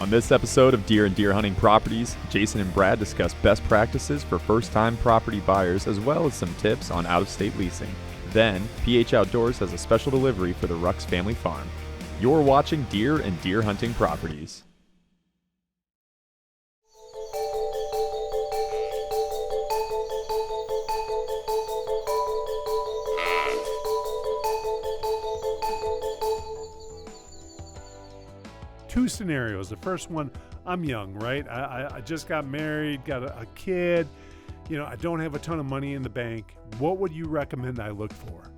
On this episode of Deer and Deer Hunting Properties, Jason and Brad discuss best practices for first-time property buyers as well as some tips on out-of-state leasing. Then, PH Outdoors has a special delivery for the Rucks family farm. You're watching Deer and Deer Hunting Properties. Two scenarios. The first one, I'm young, right? I just got married, got a kid. You know, I don't have a ton of money in the bank. What would you recommend I look for?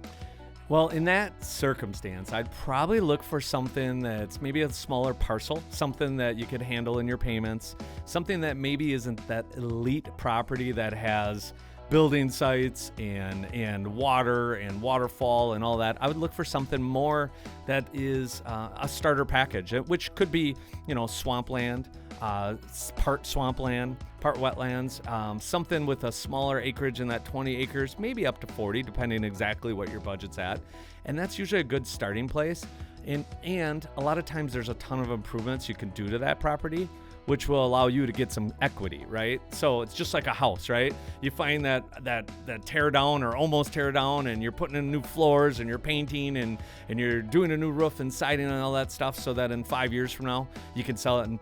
Well, in that circumstance, I'd probably look for something that's maybe a smaller parcel, something that you could handle in your payments, something that maybe isn't that elite property that has building sites and water and waterfall and all that. I would look for something more that is a starter package, which could be, swampland, part swampland, part wetlands, something with a smaller acreage in that 20 acres, maybe up to 40, depending exactly what your budget's at. And that's usually a good starting place. And a lot of times there's a ton of improvements you can do to that property, which will allow you to get some equity, right? So it's just like a house, right? You find that tear down or almost tear down, and you're putting in new floors and you're painting and you're doing a new roof and siding and all that stuff, so that in 5 years from now you can sell it and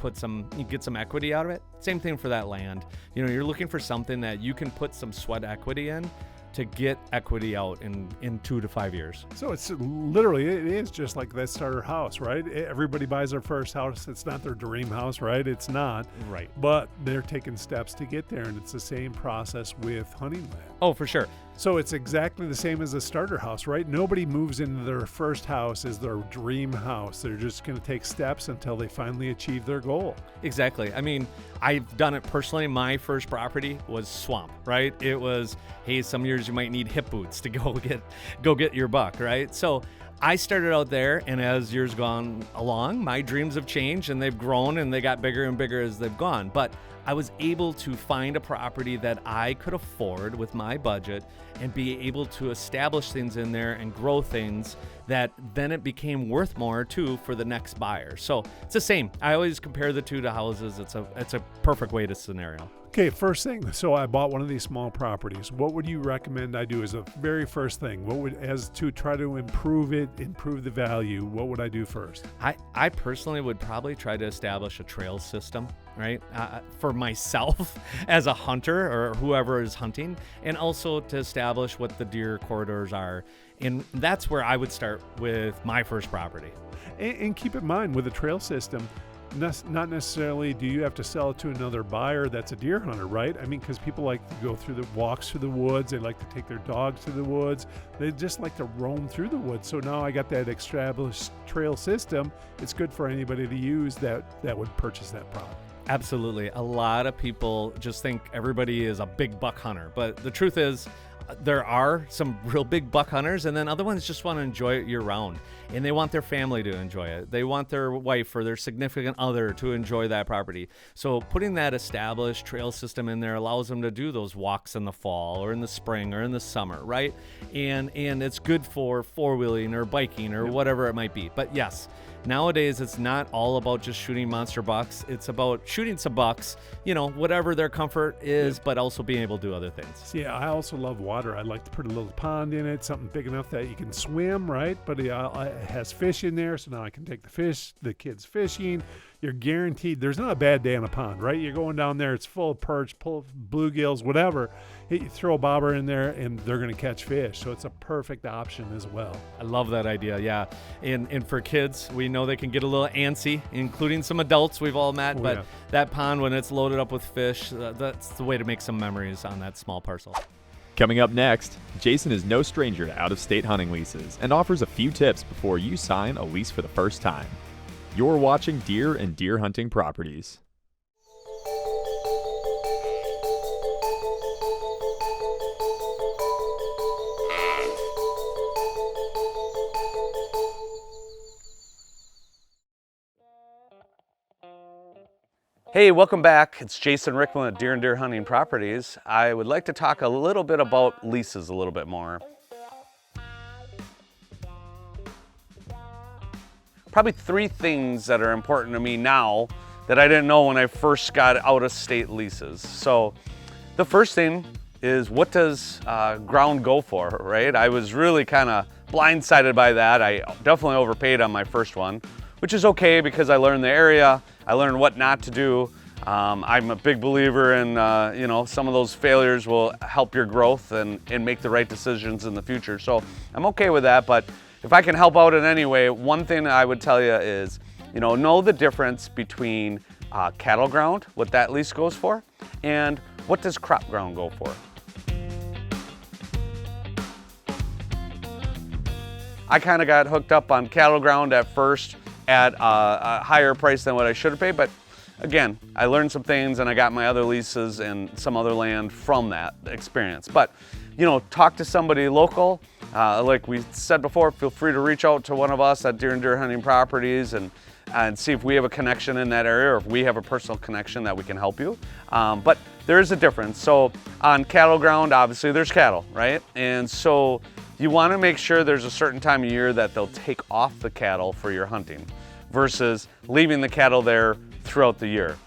you get some equity out of it. Same thing for that land. You're looking for something that you can put some sweat equity in to get equity out in 2 to 5 years. So it is just like that starter house, right? Everybody buys their first house. It's not their dream house, right? It's not. Right. But they're taking steps to get there, and it's the same process with hunting land. Oh, for sure. So it's exactly the same as a starter house, right? Nobody moves into their first house as their dream house. They're just going to take steps until they finally achieve their goal. Exactly. I mean, I've done it personally. My first property was swamp, right? It was, hey, some years you might need hip boots to go get your buck, right? So I started out there, and as years gone along, my dreams have changed and they've grown and they got bigger and bigger as they've gone. But I was able to find a property that I could afford with my budget and be able to establish things in there and grow things that then it became worth more too for the next buyer. So it's the same. I always compare the two to houses. It's a perfect way to scenario. Okay, first thing, so I bought one of these small properties. What would you recommend I do as a very first thing? As to try to improve the value, what would I do first? I personally would probably try to establish a trail system, right? For myself as a hunter or whoever is hunting, and also to establish what the deer corridors are. And that's where I would start with my first property. And keep in mind, with a trail system, not necessarily do you have to sell it to another buyer that's a deer hunter, right? I mean, because people like to go through the walks through the woods. They like to take their dogs to the woods. They just like to roam through the woods. So now I got that established trail system. It's good for anybody to use that would purchase that product. Absolutely. A lot of people just think everybody is a big buck hunter, but the truth is, there are some real big buck hunters, and then other ones just want to enjoy it year round, and they want their family to enjoy it. They want their wife or their significant other to enjoy that property. So putting that established trail system in there allows them to do those walks in the fall or in the spring or in the summer, right? And it's good for four-wheeling or biking or whatever it might be. But yes, nowadays it's not all about just shooting monster bucks. It's about shooting some bucks, whatever their comfort is, but also being able to do other things. See, I also love water. I'd like to put a little pond in it, something big enough that you can swim, right? But it has fish in there, so now I can take the kids fishing. You're guaranteed there's not a bad day on a pond, right? You're going down there, it's full of perch, full of bluegills, whatever. You throw a bobber in there and they're going to catch fish. So it's a perfect option as well. I love that idea, yeah. And for kids, we know they can get a little antsy, including some adults we've all met. That pond, when it's loaded up with fish, that's the way to make some memories on that small parcel. Coming up next, Jason is no stranger to out-of-state hunting leases and offers a few tips before you sign a lease for the first time. You're watching Deer and Deer Hunting Properties. Hey, welcome back. It's Jason Rickman at Deer and Deer Hunting Properties. I would like to talk a little bit about leases a little bit more. Probably three things that are important to me now that I didn't know when I first got out-of-state leases. So the first thing is, what does ground go for, right? I was really kind of blindsided by that. I definitely overpaid on my first one, which is okay because I learned the area, I learned what not to do. I'm a big believer in, you know, some of those failures will help your growth and make the right decisions in the future. So I'm okay with that, but if I can help out in any way, one thing I would tell you is, you know the difference between cattle ground, what that lease goes for, and what does crop ground go for. I kind of got hooked up on cattle ground at first at a higher price than what I should have paid, but again, I learned some things and I got my other leases and some other land from that experience. But, you know, talk to somebody local. Like we said before, feel free to reach out to one of us at Deer and Deer Hunting Properties and see if we have a connection in that area or if we have a personal connection that we can help you. But there is a difference. So on cattle ground, obviously there's cattle, right? And so you want to make sure there's a certain time of year that they'll take off the cattle for your hunting versus leaving the cattle there throughout the year.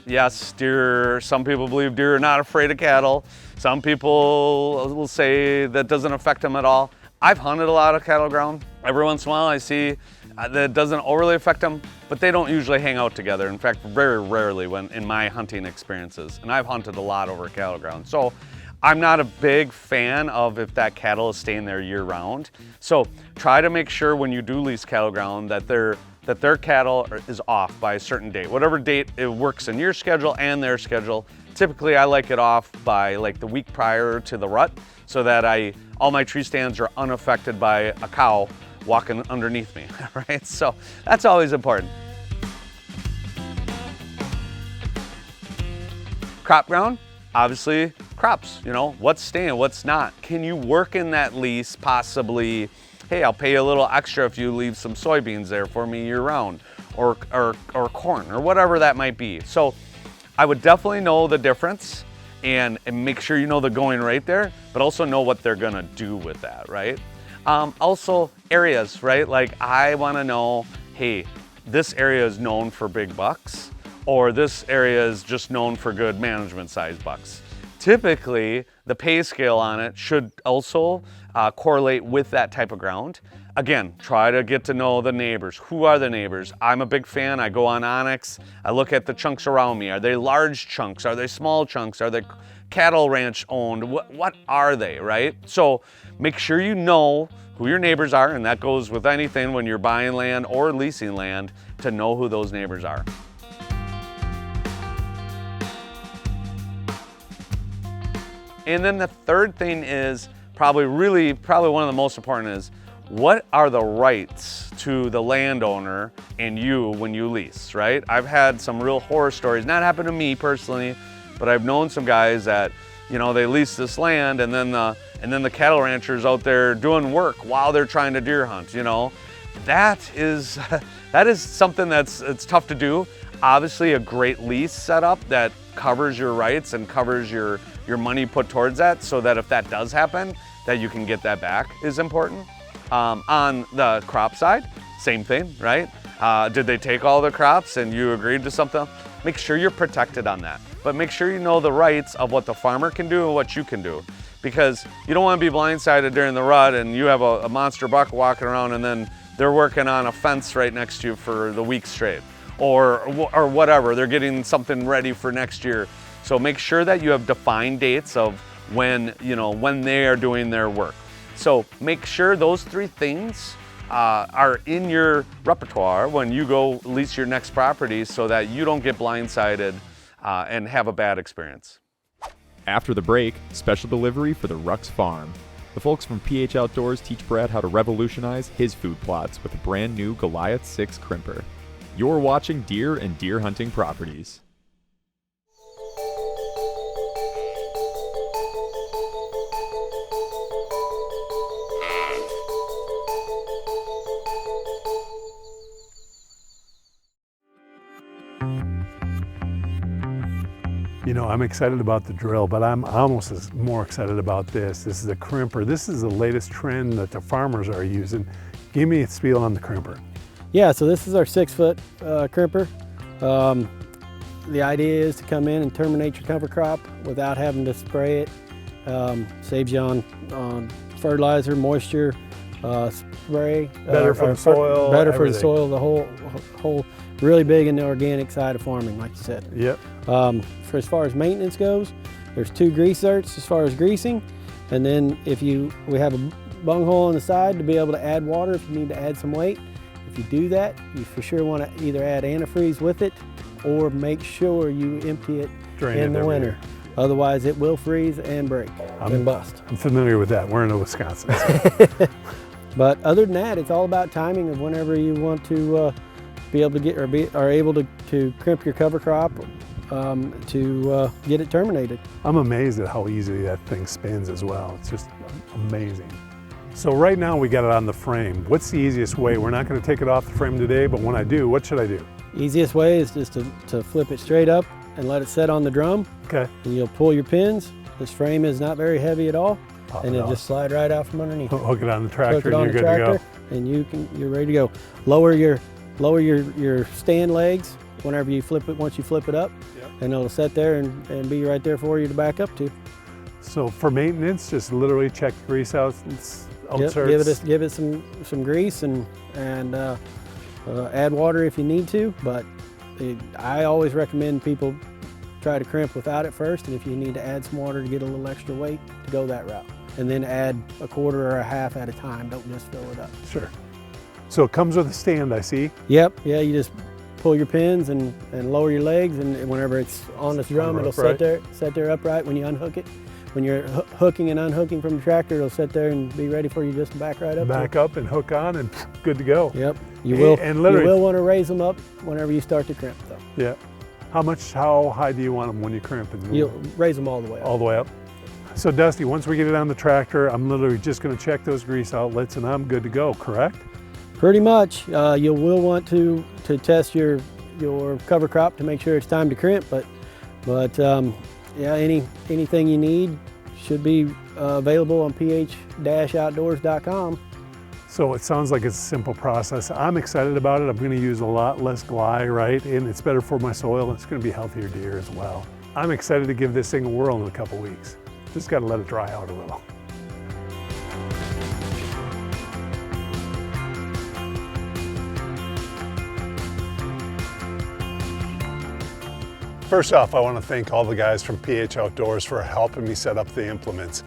Yes, deer, some people believe deer are not afraid of cattle. Some people will say that doesn't affect them at all. I've hunted a lot of cattle ground. Every once in a while I see that it doesn't overly affect them, but they don't usually hang out together. In fact, very rarely when in my hunting experiences. And I've hunted a lot over cattle ground. So I'm not a big fan of if that cattle is staying there year round. So try to make sure when you do lease cattle ground that their cattle is off by a certain date. Whatever date it works in your schedule and their schedule. Typically I like it off by like the week prior to the rut so that all my tree stands are unaffected by a cow walking underneath me, right? So that's always important. Crop ground, obviously crops, you know, what's staying, what's not. Can you work in that lease possibly, hey, I'll pay you a little extra if you leave some soybeans there for me year round, or corn, or whatever that might be. So I would definitely know the difference and make sure you know the going rate there, but also know what they're gonna do with that, right? Also areas, right? Like I wanna know, hey, this area is known for big bucks, or this area is just known for good management size bucks. Typically, the pay scale on it should also correlate with that type of ground. Again, try to get to know the neighbors. Who are the neighbors? I'm a big fan. I go on Onyx. I look at the chunks around me. Are they large chunks? Are they small chunks? Are they cattle ranch owned? What are they, right? So make sure you know who your neighbors are, and that goes with anything when you're buying land or leasing land, to know who those neighbors are. And then the third thing is probably one of the most important is, what are the rights to the landowner and you when you lease, right? I've had some real horror stories, not happened to me personally, but I've known some guys that, you know, they lease this land and then the cattle ranchers out there doing work while they're trying to deer hunt, you know. That is something it's tough to do. Obviously a great lease setup that covers your rights and covers your money put towards that, so that if that does happen, that you can get that back is important. On the crop side, same thing, right? Did they take all the crops and you agreed to something? Make sure you're protected on that. But make sure you know the rights of what the farmer can do and what you can do. Because you don't want to be blindsided during the rut and you have a monster buck walking around and then they're working on a fence right next to you for the week straight. Or whatever, they're getting something ready for next year. So make sure that you have defined dates of when they are doing their work. So make sure those three things are in your repertoire when you go lease your next property, so that you don't get blindsided and have a bad experience. After the break, special delivery for the Rucks farm. The folks from PH Outdoors teach Brad how to revolutionize his food plots with a brand new Goliath 6 Crimper. You're watching Deer and Deer Hunting Properties. You know, I'm excited about the drill, but I'm almost more excited about this. This is a Crimper. This is the latest trend that the farmers are using. Give me a spiel on the Crimper. Yeah, so this is our 6-foot Crimper. The idea is to come in and terminate your cover crop without having to spray it. Saves you on fertilizer, moisture, spray. Better for the soil. Better for the everything. soil. The whole really big in the organic side of farming, like you said. Yep. For as far as maintenance goes, there's 2 grease zerts as far as greasing, and then we have a bung hole on the side to be able to add water if you need to add some weight. If you do that, you for sure want to either add antifreeze with it or make sure you empty it in the winter. Otherwise, it will freeze and break and bust. I'm familiar with that. We're in Wisconsin. So. But other than that, it's all about timing of whenever you want to be able to get are able to crimp your cover crop to get it terminated. I'm amazed at how easily that thing spins as well. It's just amazing. So right now we got it on the frame. What's the easiest way? We're not going to take it off the frame today, but when I do, what should I do? Easiest way is just to flip it straight up and let it set on the drum. Okay. And you'll pull your pins. This frame is not very heavy at all. Pop and it it'll off. just slide right out from underneath. Hook it on the tractor Hook it on and the you're good tractor, to go. and you're ready to go. Lower your stand legs whenever you flip it. Once you flip it up, and it'll sit there and be right there for you to back up to. So for maintenance, just literally check the grease out. Give it some grease and add water if you need to. But I always recommend people try to crimp without it first, and if you need to add some water to get a little extra weight, to go that route. And then add a quarter or a half at a time. Don't just fill it up. Sure. So it comes with a stand, I see. Yep. Yeah. You just pull your pins and lower your legs, and whenever it's on the drum, it'll sit there upright. When you unhook it, when you're hooking and unhooking from the tractor, it'll sit there and be ready for you just to back right up. Back up and hook on and good to go. Yep. You will want to raise them up whenever you start to crimp, though. Yeah. How high do you want them when you crimp? You'll raise them all the way up. All the way up. So Dusty, once we get it on the tractor, I'm literally just going to check those grease outlets and I'm good to go, correct? Pretty much. You will want to test your cover crop to make sure it's time to crimp, but yeah, anything you need should be available on ph-outdoors.com. So it sounds like it's a simple process. I'm excited about it. I'm going to use a lot less gly, right? And it's better for my soil, and it's going to be healthier deer as well. I'm excited to give this thing a whirl in a couple weeks. Just got to let it dry out a little. First off, I want to thank all the guys from PH Outdoors for helping me set up the implements.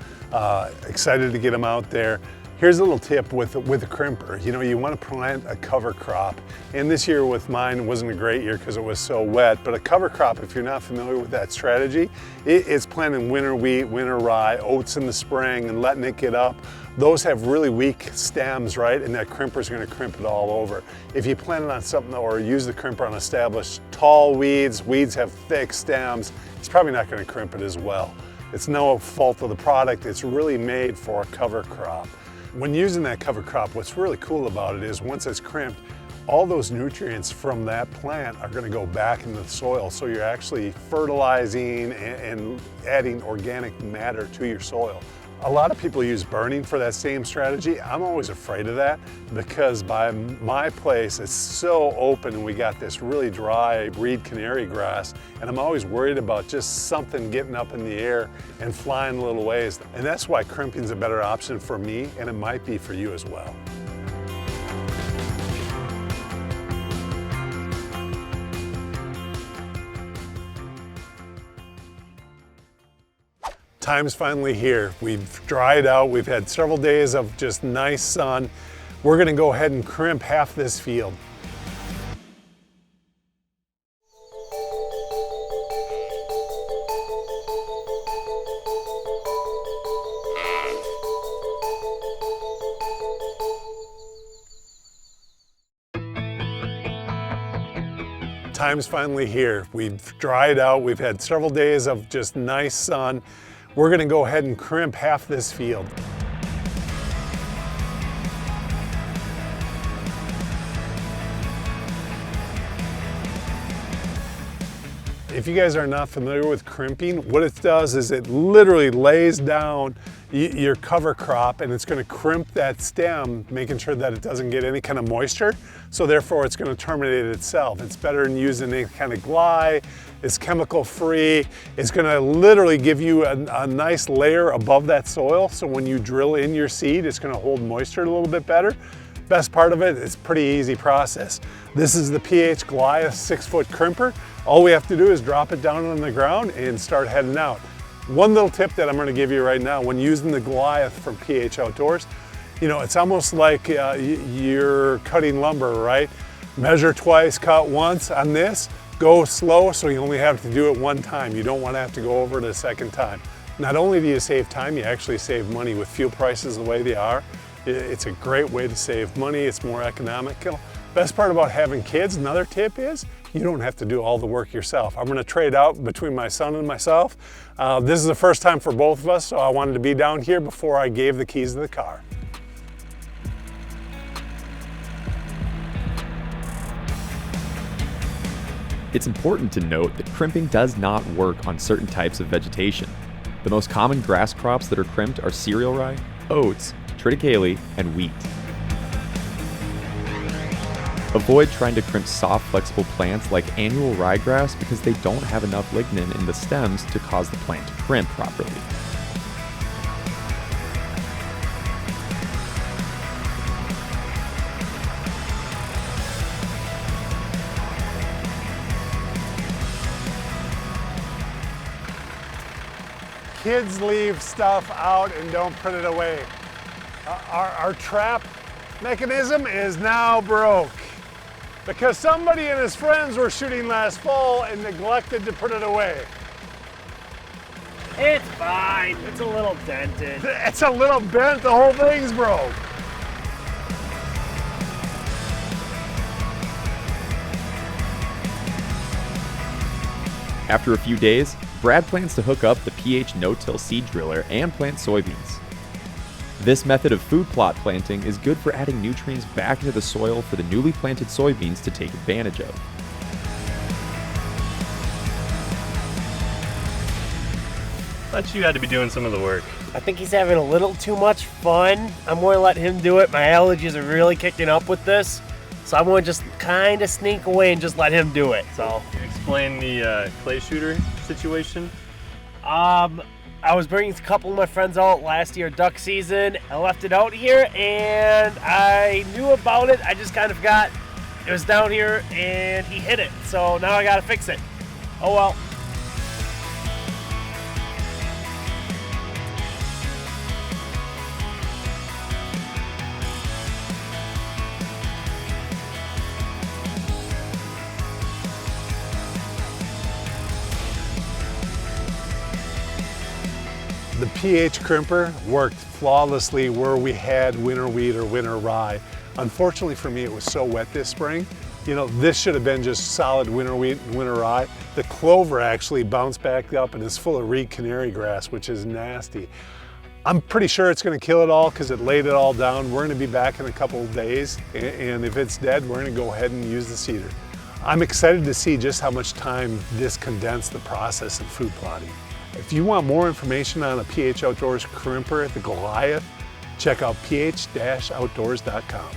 Excited to get them out there. Here's a little tip with a crimper. You know, you want to plant a cover crop. And this year with mine wasn't a great year because it was so wet, but a cover crop, if you're not familiar with that strategy, it's planting winter wheat, winter rye, oats in the spring and letting it get up. Those have really weak stems, right? And that crimper is going to crimp it all over. If you plant it on something or use the crimper on established tall weeds have thick stems, it's probably not going to crimp it as well. It's no fault of the product. It's really made for a cover crop. When using that cover crop, what's really cool about it is once it's crimped, all those nutrients from that plant are going to go back into the soil. So you're actually fertilizing and adding organic matter to your soil. A lot of people use burning for that same strategy. I'm always afraid of that because by my place, it's so open and we got this really dry reed canary grass, and I'm always worried about just something getting up in the air and flying a little ways. And that's why crimping is a better option for me, and it might be for you as well. Time's finally here. We've dried out. We've had several days of just nice sun. We're gonna go ahead and crimp half this field. Time's finally here. We've dried out. We've had several days of just nice sun. We're gonna go ahead and crimp half this field. If you guys are not familiar with crimping, what it does is it literally lays down your cover crop, and it's going to crimp that stem, making sure that it doesn't get any kind of moisture. So therefore it's going to terminate itself. It's better than using any kind of glide. It's chemical free. It's going to literally give you a nice layer above that soil. So when you drill in your seed, it's going to hold moisture a little bit better. Best part of it, it's a pretty easy process. This is the PH Goliath 6-foot crimper. All we have to do is drop it down on the ground and start heading out. One little tip that I'm going to give you right now, when using the Goliath from PH Outdoors, you know, it's almost like you're cutting lumber, right? Measure twice, cut once. On this, go slow so you only have to do it one time. You don't want to have to go over it a second time. Not only do you save time, you actually save money. With fuel prices the way they are. It's a great way to save money. It's more economical. Best part about having kids, another tip is, you don't have to do all the work yourself. I'm gonna trade out between my son and myself. This is the first time for both of us, so I wanted to be down here before I gave the keys to the car. It's important to note that crimping does not work on certain types of vegetation. The most common grass crops that are crimped are cereal rye, oats, triticale, and wheat. Avoid trying to crimp soft, flexible plants like annual ryegrass because they don't have enough lignin in the stems to cause the plant to crimp properly. Kids leave stuff out and don't put it away. Our trap mechanism is now broke because somebody and his friends were shooting last fall and neglected to put it away. It's fine. It's a little dented. It's a little bent, the whole thing's broke. After a few days, Brad plans to hook up the PH no-till seed driller and plant soybeans. This method of food plot planting is good for adding nutrients back into the soil for the newly planted soybeans to take advantage of. Thought you had to be doing some of the work. I think he's having a little too much fun. I'm going to let him do it. My allergies are really kicking up with this. So I'm going to just kind of sneak away and just let him do it. So Explain the clay shooter situation. I was bringing a couple of my friends out last year duck season. I left it out here and I knew about it. I just kind of forgot it was down here and he hit it. So now I got to fix it. Oh well. The PH crimper worked flawlessly where we had winter wheat or winter rye. Unfortunately for me, it was so wet this spring. You know, this should have been just solid winter wheat and winter rye. The clover actually bounced back up and is full of reed canary grass, which is nasty. I'm pretty sure it's going to kill it all because it laid it all down. We're going to be back in a couple of days, and if it's dead, we're going to go ahead and use the seeder. I'm excited to see just how much time this condensed the process of food plotting. If you want more information on a PH Outdoors crimper, the Goliath, check out ph-outdoors.com.